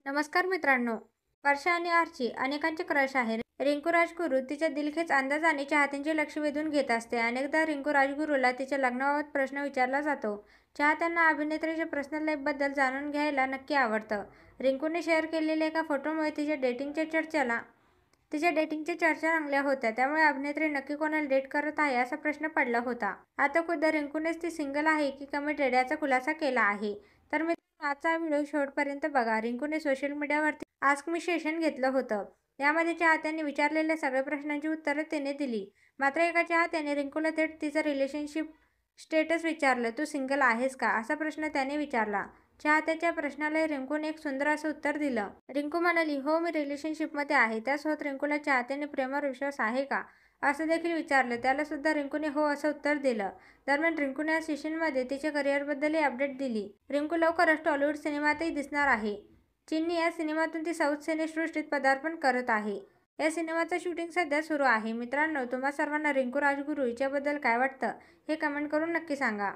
नमस्कार मित्रांनो. वर्षा आणि आर्ची अनेकांचे क्रश आहे. रिंकू राजगुरू तिच्या दिलखेच अंदाजाने चाहत्यांचे लक्ष वेधून घेत असते. अनेकदा रिंकू राजगुरूला तिच्या लग्नाबाबत प्रश्न विचारला जातो. चाहत्यांना अभिनेत्रीच्या पर्सनल लाईफबद्दल जाणून घ्यायला नक्की आवडतं. रिंकूने शेअर केलेल्या एका फोटोमुळे तिच्या डेटिंगच्या चर्चा रंगल्या होत्या. त्यामुळे अभिनेत्री नक्की कोणाला डेट करत आहे असा प्रश्न पडला होता. आता खुद्द रिंकूनेच ती सिंगल आहे की कमिटेड याचा खुलासा केला आहे. तर मित्रांनो, आजचा व्हिडिओ शेवटपर्यंत बघा. रिंकूने सोशल मीडियावरती आस्क मी सेशन घेतलं होतं. यामध्ये चाहत्यांनी विचारलेल्या सगळ्या प्रश्नांची उत्तरं तिने दिली. मात्र एका चाहत्याने रिंकूला थेट तिचं रिलेशनशिप स्टेटस विचारलं. तू सिंगल आहेस का असा प्रश्न त्याने विचारला. चाहत्याच्या प्रश्नाला रिंकूने एक सुंदर असं उत्तर दिलं. रिंकू म्हणाली, हो मी रिलेशनशिपमध्ये आहे. त्यासोबत रिंकूला चाहत्याने प्रेमावर विश्वास आहे का असं देखील विचारलं. त्याला सुद्धा रिंकूने हो असं उत्तर दिलं. दरम्यान रिंकूने या सेशनमध्ये तिच्या करिअरबद्दलही अपडेट दिली. रिंकू लवकरच टॉलिवूड सिनेमातही दिसणार आहे. चिन्नी या सिनेमातून ती साऊथ सिनेसृष्टीत पदार्पण करत आहे. या सिनेमाचं शूटिंग सध्या सुरू आहे. मित्रांनो, तुम्हा सर्वांना रिंकू राजगुरू हिच्याबद्दल काय वाटतं हे कमेंट करून नक्की सांगा.